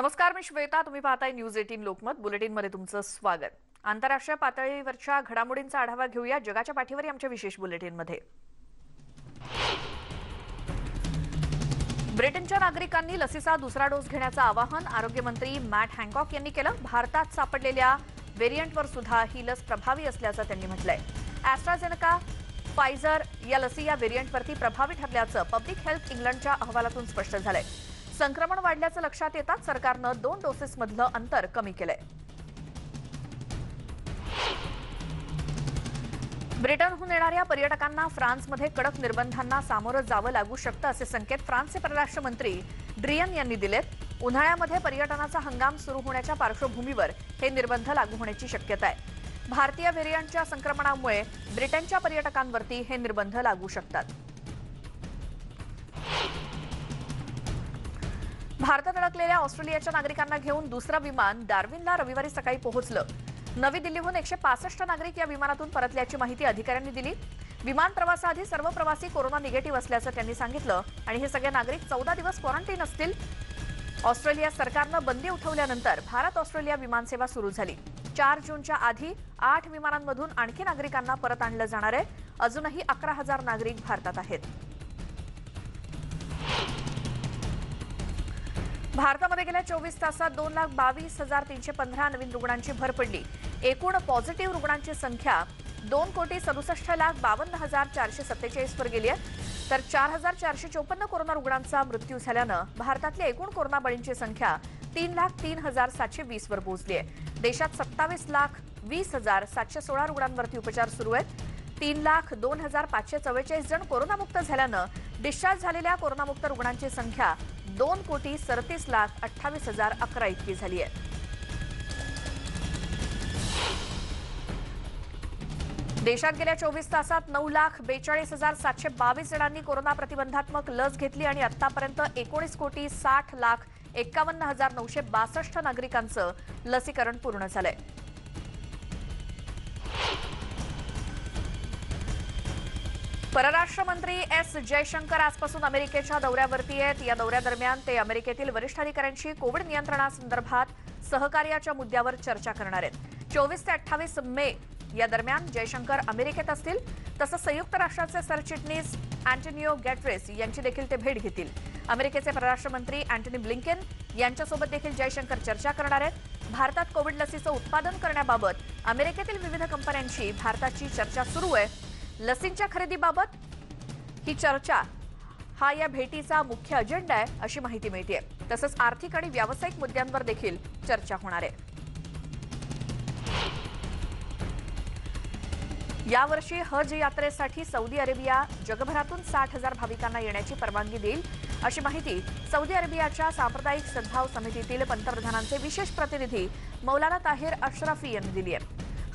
नमस्कार, मी श्वेता. तुम्ही पाहताय न्यूज 18 लोकमत. बुलेटिनमध्ये तुमचं स्वागत. आंतरराष्ट्रीय पातळीवरच्या घडामोडींचा आढावा घेऊया जगाच्या पाठीवर आमच्या विशेष बुलेटिनमध्ये. ब्रिटनच्या नागरिकांनी लसीचा दुसरा डोस घेण्याचं आवाहन आरोग्यमंत्री मॅट हँकॉक यांनी केलं. भारतात सापडलेल्या व्हेरियंटवर सुद्धा ही लस प्रभावी असल्याचं त्यांनी म्हटलंय. ॲस्ट्राझेनेका, फायझर या लसी या व्हेरियंटवरती प्रभावी ठरल्याचं पब्लिक हेल्थ इंग्लंडच्या अहवालातून स्पष्ट झालंय. संक्रमण वाढल्याचं लक्षात येताच सरकारनं 2 डोसेसमधलं अंतर कमी केलंय. ब्रिटनहून येणाऱ्या पर्यटकांना फ्रान्समध्ये कडक निर्बंधांना सामोरं जावं लागू शकतं असे संकेत फ्रान्सचे परराष्ट्र मंत्री ड्रियन यांनी दिलेत. उन्हाळ्यामध्ये पर्यटनाचा हंगाम सुरू होण्याच्या पार्श्वभूमीवर हे निर्बंध लागू होण्याची शक्यता आहे. भारतीय व्हेरियंटच्या संक्रमणामुळे ब्रिटनच्या पर्यटकांवरती हे निर्बंध लागू शकतात. भारतात अडकलेल्या ऑस्ट्रेलियाच्या नागरिकांना घेऊन दुसरं विमान डार्विनला रविवारी सकाळी पोहोचलं. नवी दिल्लीहून 165 नागरिक या विमानातून परतल्याची माहिती अधिकाऱ्यांनी दिली. विमान प्रवासाआधी सर्व प्रवासी कोरोना निगेटिव्ह असल्याचं त्यांनी सांगितलं आणि हे सगळे नागरिक 14 दिवस क्वारंटाईन असतील. ऑस्ट्रेलिया सरकारनं बंदी उठवल्यानंतर भारत ऑस्ट्रेलिया विमानसेवा सुरू झाली. 4 जूनच्या आधी 8 विमानांमधून आणखी नागरिकांना परत आणलं जाणार आहे. अजूनही 11,000 नागरिक भारतात आहेत. भारतामध्ये गेल्या 24 तासात 2,22,315 नवीन रुग्णांची भर पडली. एकूण पॉझिटिव्ह रुग्णांची संख्या 2,67,52,447 वर गेली आहे. तर 4,454 कोरोना रुग्णांचा मृत्यू झाल्यानं भारतातल्या एकूण कोरोना बळींची संख्या 3,03,720 वर पोहोचली आहे. देशात 27,20,716 रुग्णांवरती उपचार सुरू आहेत. 3,02,544 जण कोरोनामुक्त झाल्यानं डिस्चार्ज झालेल्या कोरोनामुक्त रुग्णांची संख्या 2,37,28,011 इतकी झाली आहे. देशात गेल्या 24 तासात 9,42,722 जणांनी कोरोना प्रतिबंधात्मक लस घेतली आणि आतापर्यंत 19,60,51,962 नागरिकांचं लसीकरण पूर्ण झालंय. परराष्ट्र मंत्री एस जयशंकर आजपासून अमेरिकेच्या दौऱ्यावरती आहेत. या दौऱ्यादरम्यान ते अमेरिकेतील वरिष्ठ अधिकाऱ्यांशी कोविड नियंत्रणासंदर्भात सहकार्याच्या मुद्द्यावर चर्चा करणार आहेत. 24 ते 28 मे या दरम्यान जयशंकर अमेरिकेत असतील. तसंच संयुक्त राष्ट्राचे सरचिटणीस अँटोनियो गॅटरेस यांची देखील ते भेट घेतील. अमेरिकेचे परराष्ट्र मंत्री अँटनी ब्लिंकेन यांच्यासोबत देखील जयशंकर चर्चा करणार आहेत. भारतात कोविड लसीचं उत्पादन करण्याबाबत अमेरिकेतील विविध कंपन्यांशी भारताची चर्चा सुरू आहे. लसींच्या खरेदीबाबत ही चर्चा हा या भेटीचा मुख्य अजेंडा आहे अशी माहिती मिळते. तसंच आर्थिक आणि व्यावसायिक मुद्द्यांवर देखील चर्चा होणार आहे. यावर्षी हज यात्रेसाठी सौदी अरेबिया जगभरातून 60,000 भाविकांना येण्याची परवानगी देईल अशी माहिती सौदी अरेबियाच्या सांप्रदायिक सद्भाव समितीतील पंतप्रधानांचे विशेष प्रतिनिधी मौलाना ताहिर अशरफी यांनी दिली आहे.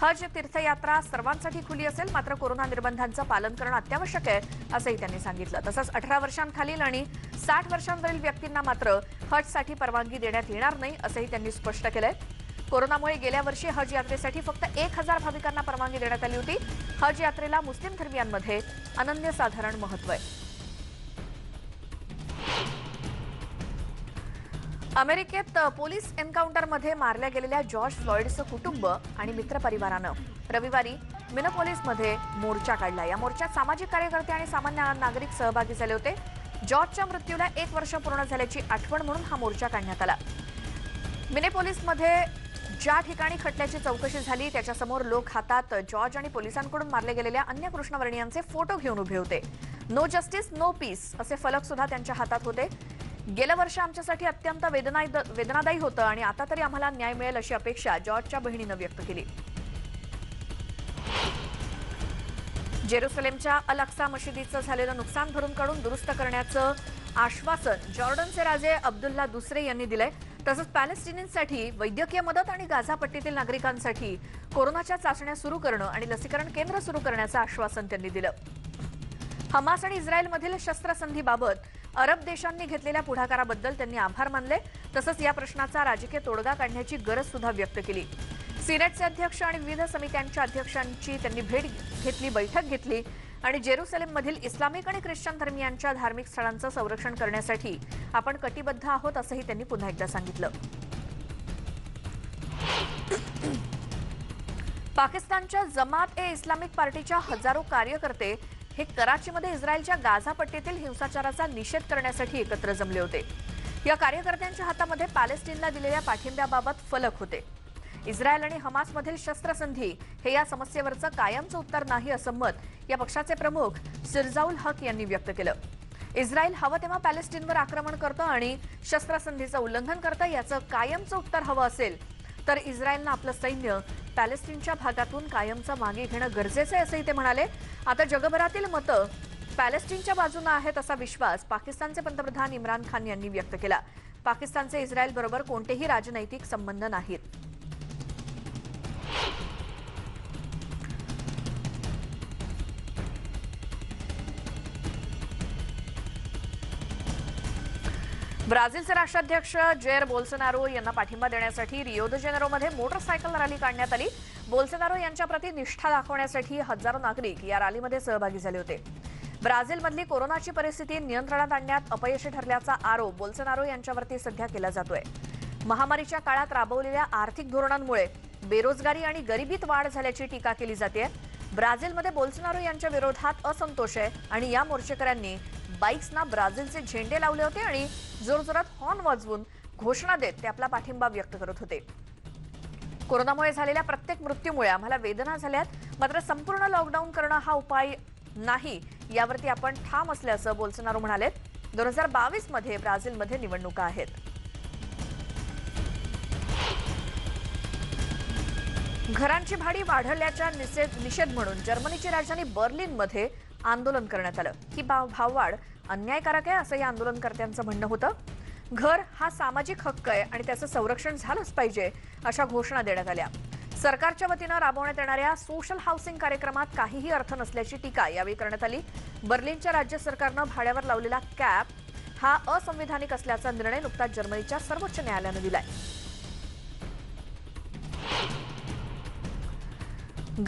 हज तीर्थयात्रा सर्वांसाठी खुली असेल, मात्र कोरोना निर्बंधांचं पालन करणं अत्यावश्यक आहे असंही त्यांनी सांगितलं. तसंच 18 वर्षांखालील आणि 60 वर्षांवरील व्यक्तींना मात्र हजसाठी परवानगी देण्यात येणार नाही असंही त्यांनी स्पष्ट केलंय. कोरोनामुळे गेल्या वर्षी हज यात्रेसाठी फक्त 1,000 भाविकांना परवानगी देण्यात आली होती. हज यात्रेला मुस्लिम धर्मियांमध्ये अनन्यसाधारण महत्त्व आहे. अमेरिकेत पोलीस एन्काउंटरमध्ये मारल्या गेलेल्या जॉर्ज फ्लॉइडचं कुटुंब आणि मित्रपरिवारानं रविवारी मिनोपोलिसमध्ये मोर्चा काढला. या मोर्चात सामाजिक कार्यकर्ते आणि सामान्य नागरिक सहभागी झाले होते. जॉर्जच्या मृत्यूला 1 वर्ष पूर्ण झाल्याची आठवण म्हणून हा मोर्चा काढण्यात आला. मिनोपोलिसमध्ये ज्या ठिकाणी खटल्याची चौकशी झाली त्याच्यासमोर लोक हातात जॉर्ज आणि पोलिसांकडून मारले गेलेल्या अन्य कृष्णवर्णीयांचे फोटो घेऊन उभे होते. नो जस्टिस नो पीस असे फलक सुद्धा त्यांच्या हातात होते. गेल्या वर्षी आमच्यासाठी अत्यंत वेदनादायी होतं आणि आता तरी आम्हाला न्याय मिळेल अशी अपेक्षा जॉर्जच्या बहिणीनं व्यक्त केली. जेरुसलेमच्या अल अक्सा मशिदीचं झालेलं नुकसान भरून काढून दुरुस्त करण्याचं आश्वासन जॉर्डनचे राजे अब्दुल्ला दुसरे यांनी दिलंय. तसंच पॅलेस्टिनींसाठी वैद्यकीय मदत आणि गाझा पट्टीतील नागरिकांसाठी कोरोनाच्या चाचण्या सुरू करणं आणि लसीकरण केंद्र सुरू करण्याचं आश्वासन त्यांनी दिलं. हमास आणि इस्रायलमधील शस्त्रसंधीबाबत अरब देशांनी घेतलेल्या पुढाकाराबद्दल त्यांनी आभार मानले. तसंच या प्रश्नाचा राजकीय तोडगा काढण्याची गरज सुद्धा व्यक्त केली. सिनेटचे अध्यक्ष आणि विविध समित्यांच्या अध्यक्षांची त्यांनी बैठक घेतली. आणि जेरुसलेममधील इस्लामिक आणि ख्रिश्चन धर्मियांच्या धार्मिक स्थळांचं संरक्षण करण्यासाठी आपण कटिबद्ध आहोत असंही त्यांनी पुन्हा एकदा सांगितलं. पाकिस्तानच्या जमात ए इस्लामिक पार्टीच्या हजारो कार्यकर्ते हे कराचीमध्ये इस्रायलच्या गाझा पट्टीतील हिंसाचाराचा निषेध करण्यासाठी एकत्र जमले होते. या कार्यकर्त्यांच्या हातामध्ये पॅलेस्टाईनला दिलेल्या पाठिंब्याबाबत फलक होते. इस्रायल आणि हमासमधील शस्त्रसंधी हे या समस्येवरचं कायमचं उत्तर नाही असं मत या पक्षाचे प्रमुख सिरजाउल हक यांनी व्यक्त केलं. इस्रायल हवं तेव्हा पॅलेस्टाईनवर आक्रमण करतं आणि शस्त्रसंधीचं उल्लंघन करतं. याचं कायमचं उत्तर हवं असेल तर इस्रायलनं आपलं सैन्य पॅलेस्टाईनच्या भागातून कायमचं मागे घेणं गरजेचं आहे असंही ते म्हणाले. आता जगभरातील मतं पॅलेस्टाईनच्या बाजूने आहेत असा विश्वास पाकिस्तानचे पंतप्रधान इम्रान खान यांनी व्यक्त केला. पाकिस्तानचे इस्रायलबरोबर कोणतेही राजनैतिक संबंध नाहीत. ब्राझीलचे राष्ट्राध्यक्ष जेर बोल्सोनारो यांना पाठिंबा देण्यासाठी रिओ द जेनेरोमध्ये मोटरसायकल रॅली काढण्यात आली. बोल्सोनारो यांच्याप्रती निष्ठा दाखवण्यासाठी हजारो नागरिक या रॅलीमध्ये सहभागी झाले होते. ब्राझीलमधली कोरोनाची परिस्थिती नियंत्रणात आणण्यात अपयशी ठरल्याचा आरोप बोल्सोनारो यांच्यावरती सध्या केला जातोय. महामारीच्या काळात राबवलेल्या आर्थिक धोरणांमुळे बेरोजगारी आणि गरिबीत वाढ झाल्याची टीका केली जाते. ब्राझीलमध्ये बोल्सोनारो यांच्या विरोधात असंतोष आहे आणि या मोर्चेकऱ्यांनी बाईक्सना ब्राझीलचे झेंडे लावले होते आणि जोरजोरात हॉर्न वाजवून घोषणा देत ते आपला पाठिंबा व्यक्त करत होते. कोरोनामुळे झालेल्या प्रत्येक मृत्यूमुळे आम्हाला वेदना झाल्यात, मात्र संपूर्ण लॉकडाऊन करणं हा उपाय नाही यावरती आपण ठाम असल्याचं बोल्सोनारो म्हणाले. 2022 मध्ये ब्राझीलमध्ये निवडणुका आहेत. घरांची भाडी वाढवल्याचा निषेध म्हणून जर्मनीची राजधानी बर्लिनमध्ये आंदोलन करण्यात आलं. ही भाववाढ अन्यायकारक आहे असं या आंदोलनकर्त्यांचं म्हणणं होतं. घर हा सामाजिक हक्क आहे आणि त्याचं संरक्षण झालंच पाहिजे अशा घोषणा देण्यात आल्या. सरकारच्या वतीनं राबवण्यात येणाऱ्या सोशल हाऊसिंग कार्यक्रमात काहीही अर्थ नसल्याची टीका यावेळी करण्यात आली. बर्लिनच्या राज्य सरकारनं भाड्यावर लावलेला कॅप हा असंविधानिक असल्याचा निर्णय नुकताच जर्मनीच्या सर्वोच्च न्यायालयानं दिलाय.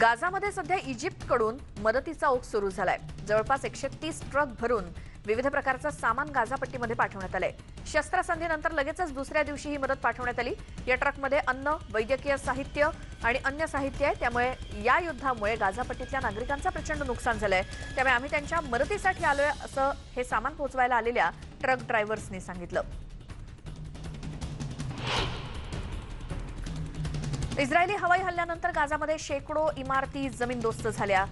गाझामध्ये सध्या इजिप्तकडून मदतीचा ओघ सुरू झालाय. जवळपास 130 ट्रक भरून विविध प्रकारचं सामान गाझापट्टीमध्ये पाठवण्यात आलंय. शस्त्रसंधीनंतर लगेचच दुसऱ्या दिवशी ही मदत पाठवण्यात आली. या ट्रकमध्ये अन्न, वैद्यकीय साहित्य आणि अन्य साहित्य आहे. त्यामुळे या युद्धामुळे गाझापट्टीतल्या नागरिकांचं प्रचंड नुकसान झालंय. त्यामुळे आम्ही त्यांच्या मदतीसाठी आलोय असं हे सामान पोहोचवायला आलेल्या ट्रक ड्रायव्हर्सनी सांगितलं. इस्रायली हवाई हल्ल्यानंतर गाझामध्ये शेकडो इमारती जमीनदोस्त झाल्या.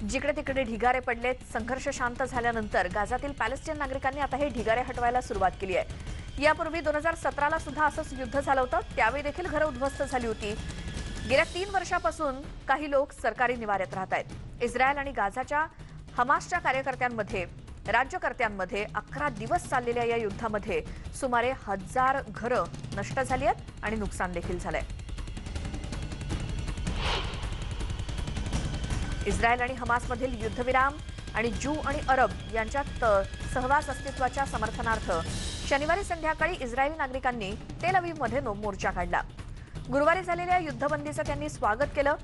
जिकडे तिकडे ढिगारे पडलेत. संघर्ष शांत झाल्यानंतर गाझातील पॅलेस्टाईन नागरिकांनी आता हे ढिगारे हटवायला सुरुवात केली आहे. यापूर्वी 2017ला सुद्धा असंच युद्ध झालं होतं. त्यावेळी देखील घरं उद्ध्वस्त झाली होती. गेल्या 3 वर्षापासून काही लोक सरकारी निवाऱ्यात राहत आहेत. इस्रायल आणि गाझाच्या हमासच्या राज्यकर्त्यांमध्ये 11 दिवस चाललेल्या या युद्धामध्ये सुमारे 1000 घरं नष्ट झाली आहेत आणि नुकसान देखील झालंय. इस्रायल आणि हमासमधील युद्धविराम आणि ज्यू आणि अरब यांच्यात सहवास अस्तित्वाच्या समर्थनार्थ शनिवारी संध्याकाळी इस्रायली नागरिकांनी तेल अवीवमध्ये मोर्चा काढला. गुरुवारी झालेल्या युद्धबंदीचं त्यांनी स्वागत केलं,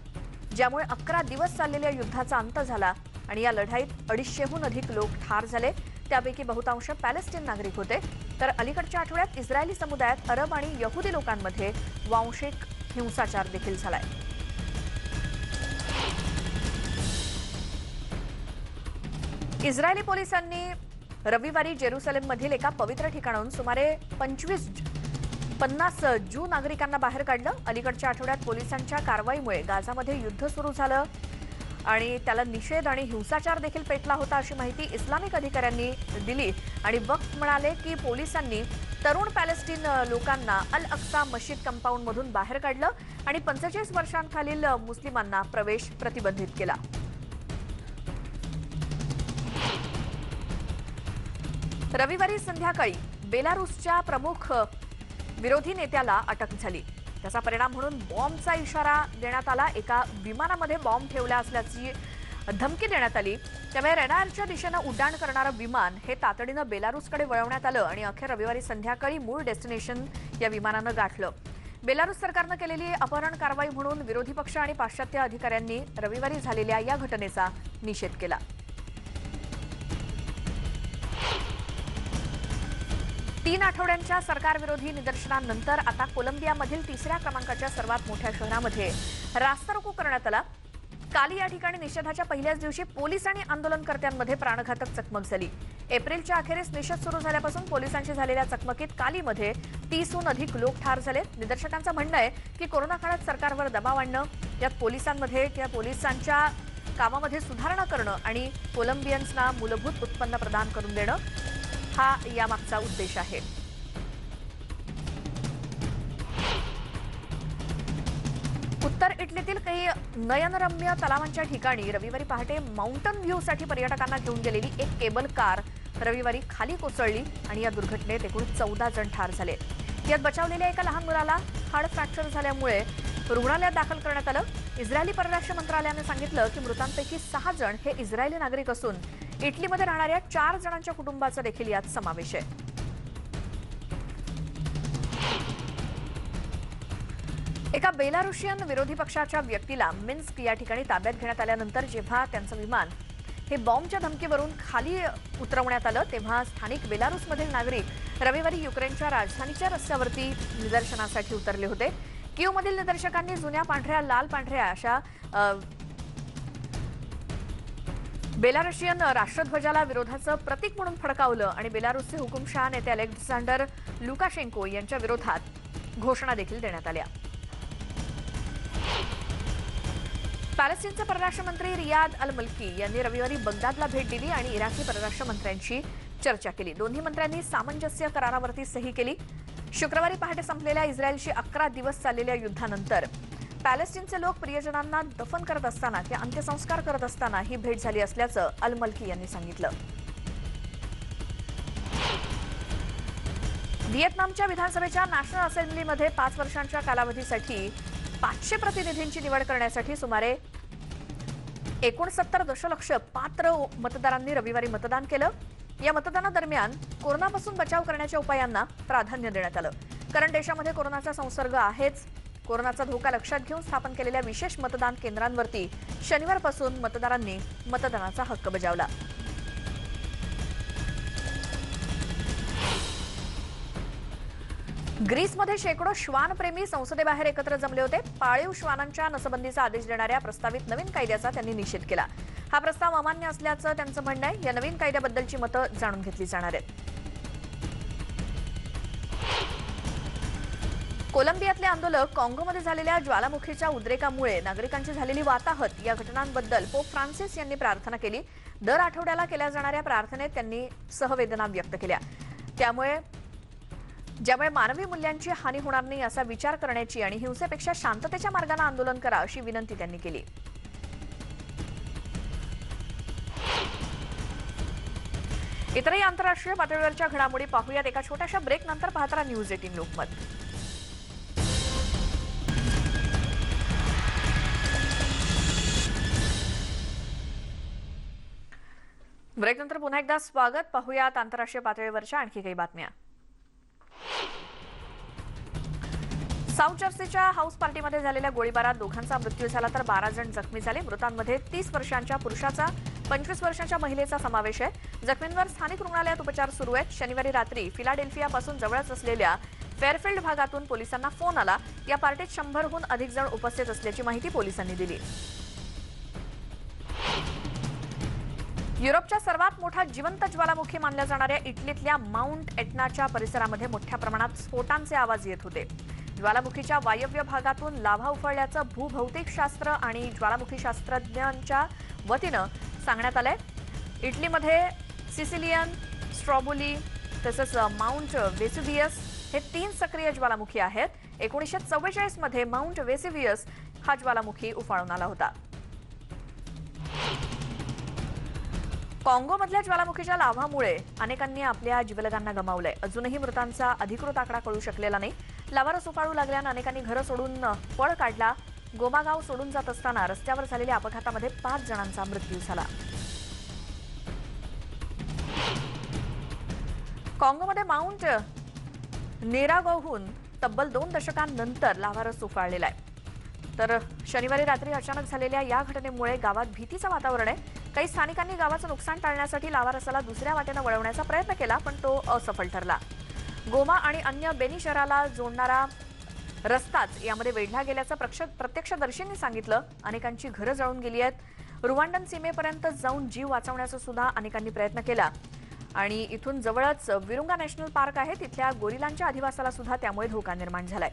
ज्यामुळे 11 दिवस चाललेल्या युद्धाचा अंत झाला आणि या लढाईत 250हून अधिक लोक ठार झाले. त्यापैकी बहुतांश पॅलेस्टाईन नागरिक होते. तर अलीकडच्या आठवड्यात इस्रायली समुदायात अरब आणि यहुदी लोकांमध्ये वांशिक हिंसाचार देखील झालाय. इस्रायली पोलिसांनी रविवारी जेरुसलेममधील एका पवित्र ठिकाणाहून सुमारे 50 ज्यू नागरिकांना बाहेर काढलं. अलीकडच्या आठवड्यात पोलिसांच्या कारवाईमुळे गाझामध्ये युद्ध सुरू झालं आणि त्याला निषेध आणि हिंसाचार देखील पेटला होता अशी माहिती इस्लामिक अधिकाऱ्यांनी दिली. आणि वक्त म्हणाले की पोलिसांनी तरुण पॅलेस्टीन लोकांना अल अक्सा मशीद कंपाऊंडमधून बाहेर काढलं आणि 45 वर्षांखालील मुस्लिमांना प्रवेश प्रतिबंधित केला. रविवारी संध्याकाळी बेलारूसच्या प्रमुख विरोधी नेत्याला अटक झाली. त्याचा परिणाम म्हणून बॉम्बचा इशारा देण्यात आला. एका विमानामध्ये बॉम्ब ठेवला असल्याची धमकी देण्यात आली. त्यामुळे रडारच्या दिशेनं उड्डाण करणारं विमान हे तातडीनं बेलारूसकडे वळवण्यात आलं आणि अखेर रविवारी संध्याकाळी मूळ डेस्टिनेशन या विमानानं गाठलं. बेलारूस सरकारनं केलेली अपहरण कारवाई म्हणून विरोधी पक्ष आणि पाश्चात्य अधिकाऱ्यांनी रविवारी झालेल्या या घटनेचा निषेध केला. 3 आठवड्यांच्या सरकारविरोधी निदर्शनांनंतर आता कोलंबियामधील 3ऱ्या क्रमांकाच्या सर्वात मोठ्या शहरामध्ये रास्ता रोको करण्यात आला। काली या ठिकाणी निषेधाच्या पहिल्याच दिवशी पोलीस आणि आंदोलनकर्त्यांमध्ये प्राणघातक चकमक झाली। एप्रिलच्या अखेरीस निषेध सुरू झाल्यापासून पोलिसांशी झालेल्या चकमकीत कालीमध्ये 30हून अधिक लोक ठार झाले। निदर्शकांचं म्हणणं आहे की कोरोना काळात सरकारवर दबाव आणणं, यात पोलिसांच्या कामामध्ये सुधारणा करणं आणि कोलंबियन्सना मूलभूत उत्पन्न प्रदान करून देणं हा यामागचा उद्देश आहे। उत्तर इटलीतील काही नयनरम्य तलावांच्या ठिकाणी रविवारी पहाटे माउंटन व्ह्यूसाठी पर्यटकांना घेऊन गेलेली एक केबल कार रविवारी खाली कोसळली आणि या दुर्घटनेत एकूण 14 जण ठार झाले। यात बचावलेल्या एका लहान मुलाला हाड फ्रॅक्चर झाल्यामुळे रुग्णालयात दाखल करण्यात आलं। इस्रायली परराष्ट्र मंत्रालयाने सांगितलं की मृतांपैकी 6 जण हे इस्रायली नागरिक असून इटलीमध्ये राहणाऱ्या 4 जणांच्या कुटुंबाचा देखील यात समावेश आहे। एका बेलारुशियन विरोधी पक्षाच्या व्यक्तीला मिन्स्क या ठिकाणी ताब्यात घेण्यात आल्यानंतर जेव्हा त्यांचं विमान हे बॉम्बच्या धमकीवरून खाली उतरवण्यात आलं तेव्हा स्थानिक बेलारूसमधील नागरिक रविवारी युक्रेनच्या राजधानीच्या रस्त्यावरती निदर्शनासाठी उतरले होते। कीवमधील निदर्शकांनी जुन्या पांढऱ्या लाल पांढऱ्या अशा बेलारुशियन राष्ट्रध्वजाला विरोधाचं प्रतीक म्हणून फडकावलं आणि बेलारूसचे हुकुमशहा नेते अलेक्झांडर लुकाशेंको यांच्या विरोधात घोषणा देखील देण्यात आल्या। पॅलेस्टाईनचे परराष्ट्र मंत्री रियाद अल मल्की यांनी रविवारी बगदादला भेट दिली आणि इराकी परराष्ट्र मंत्र्यांशी चर्चा केली। दोन्ही मंत्र्यांनी सामंजस्य करारावरती सही केली। शुक्रवारी पहाटे संपलेल्या इस्रायलशी 11 दिवस चाललेल्या युद्धानंतर पॅलेस्टाईनचे लोक प्रियजनांना दफन करत असताना किंवा अंत्यसंस्कार करत असताना ही भेट झाली असल्याचं अल मल्की यांनी सांगितलं। व्हिएतनामच्या विधानसभेच्या नॅशनल असेंब्लीमध्ये 5 वर्षांच्या कालावधीसाठी 500 प्रतिनिधींची निवड करण्यासाठी सुमारे 69 दशलक्ष पात्र मतदारांनी रविवारी मतदान केलं। या मतदानादरम्यान कोरोनापासून बचाव करण्याच्या उपायांना प्राधान्य देण्यात आलं, कारण देशामध्ये कोरोनाचा संसर्ग आहेच। कोरोनाचा धोका लक्षात घेऊन स्थापन केलेल्या विशेष मतदान केंद्रांवरती शनिवारपासून मतदारांनी मतदानाचा हक्क बजावला। ग्रीसमध्ये शेकडो श्वानप्रेमी संसदेबाहेर एकत्र जमले होते। पाळीव श्वानांच्या नसबंदीचा आदेश देणाऱ्या प्रस्तावित नवीन कायद्याचा त्यांनी निषेध केला। हा प्रस्ताव अमान्य असल्याचं त्यांचं म्हणणं आहे। या नवीन कायद्याबद्दलची मतं जाणून घेतली जाणार आहेत। कोलंबियातले आंदोलक काँगोमध्ये झालेल्या ज्वालामुखीच्या उद्रेकामुळे नागरिकांची झालेली वाताहत या घटनांबद्दल पोप फ्रान्सिस यांनी प्रार्थना केली। दर आठवड्याला केल्या जाणाऱ्या प्रार्थनेत त्यांनी सहवेदना व्यक्त केल्या। ज्यामुळे मानवी मूल्यांची हानी होणार नाही असा विचार करण्याची आणि हिंसेपेक्षा शांततेच्या मार्गाने आंदोलन करा अशी विनंती त्यांनी केली। इतरही आंतरराष्ट्रीय पातळीवरच्या घडामोडी पाहूयात एका छोट्याशा ब्रेक नंतर पाहत राहा न्यूज 18 लोकमत। ब्रेक नंतर पुन्हा एकदा स्वागत। पाहूयात आंतरराष्ट्रीय पातळीवरच्या आणखी काही बातम्या। साऊथ जर्सीच्या हाऊस पार्टीमध्ये झालेल्या गोळीबारात दोघांचा मृत्यू झाला तर 12 जण जखमी झाले। मृतांमध्ये 30 वर्षांच्या पुरुषाचा 25 वर्षांच्या महिलेचा समावेश आहे। जखमींवर स्थानिक रुग्णालयात उपचार सुरू आहेत। शनिवारी रात्री फिलाडेल्फियापासून जवळच असलेल्या फेअरफिल्ड भागातून पोलिसांना फोन आला। या पार्टीत 100हून अधिक जण उपस्थित असल्याची माहिती पोलिसांनी दिली। युरोपच्या सर्वात मोठा जिवंत ज्वालामुखी मानल्या जाणाऱ्या इटलीतल्या माउंट एटनाच्या परिसरामध्ये मोठ्या प्रमाणात स्फोटांचे आवाज येत होते। ज्वालामुखीच्या वायव्य भागातून लाव्हा उफळल्याचं भूभौतिकशास्त्र आणि ज्वालामुखी शास्त्रज्ञांच्या वतीनं सांगण्यात आलंय। इटलीमध्ये सिसिलियन, स्ट्रॉबोली तसंच माउंट वेसुव्हियस हे 3 सक्रिय ज्वालामुखी आहेत। 1944 मध्ये माउंट वेसुव्हियस हा ज्वालामुखी उफाळून आला होता। काँगोमधल्या ज्वालामुखीच्या लाव्हामुळे अनेकांनी आपल्या जीवलगांना गमावलंय। अजूनही मृतांचा अधिकृत आकडा कळू शकलेला नाही। लाव्हा सुफाळू लागल्यानं अनेकांनी घरं सोडून पळ काढला। गोमा गाव सोडून जात असताना रस्त्यावर झालेल्या अपघातामध्ये 5 जणांचा मृत्यू झाला। काँगोमध्ये माउंट नेरागोहून तब्बल 2 दशकांनंतर लाव्हारस उफाळलेला आहे। तर शनिवारी रात्री अचानक झालेल्या या घटनेमुळे गावात भीतीचं वातावरण आहे। काही स्थानिकांनी गावाचं नुकसान टाळण्यासाठी लाव्हारसाला दुसऱ्या वाटेनं वळवण्याचा प्रयत्न केला, पण तो असफल ठरला। गोमा आणि अन्य बेनी शहराला जोडणारा रस्ताच यामध्ये वेढला गेल्याचं प्रत्यक्षदर्शींनी सांगितलं. अनेकांची घरं जळून गेली आहेत. रुवांडन सीमेपर्यंत जाऊन जीव वाचवण्याचा सुद्धा अनेकांनी प्रयत्न केला. आणि इथून जवळच विरुंगा नॅशनल पार्क आहे, तिथल्या गोरिलांच्या अधिवासाला सुद्धा त्यामुळे धोका निर्माण झालाय.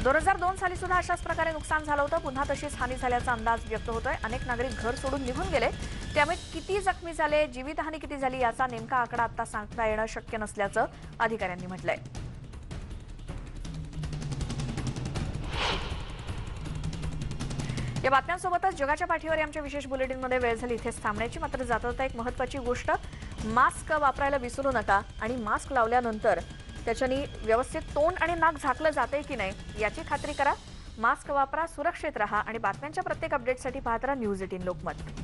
2002 साली सुद्धा अशाच प्रकारे नुकसान झालं होतं. पुन्हा तशीच हानी झाल्याचा अंदाज व्यक्त होतोय. अनेक नागरिक घर सोडून निघून गेले. त्यामुळे किती जखमी झाले, जीवितहानी किती झाली याचा नेमका आकडा आता सांगता येणं शक्य नसल्याचं अधिकाऱ्यांनी म्हटलंय. या बातम्यांसोबतच जगाच्या पाठीवर आमच्या विशेष बुलेटिनमध्ये वेळ झाली इथेच थांबण्याची. मात्र जाता एक महत्त्वाची गोष्ट, मास्क वापरायला विसरू नका आणि मास्क लावल्यानंतर त्याच्यानी व्यवस्थित तोंड आणि नाक झाकलं जाते की नाही याची खात्री करा. मास्क वापरा, सुरक्षित राहा आणि बातम्यांच्या प्रत्येक अपडेटसाठी पाहत राहा न्यूज 18 लोकमत.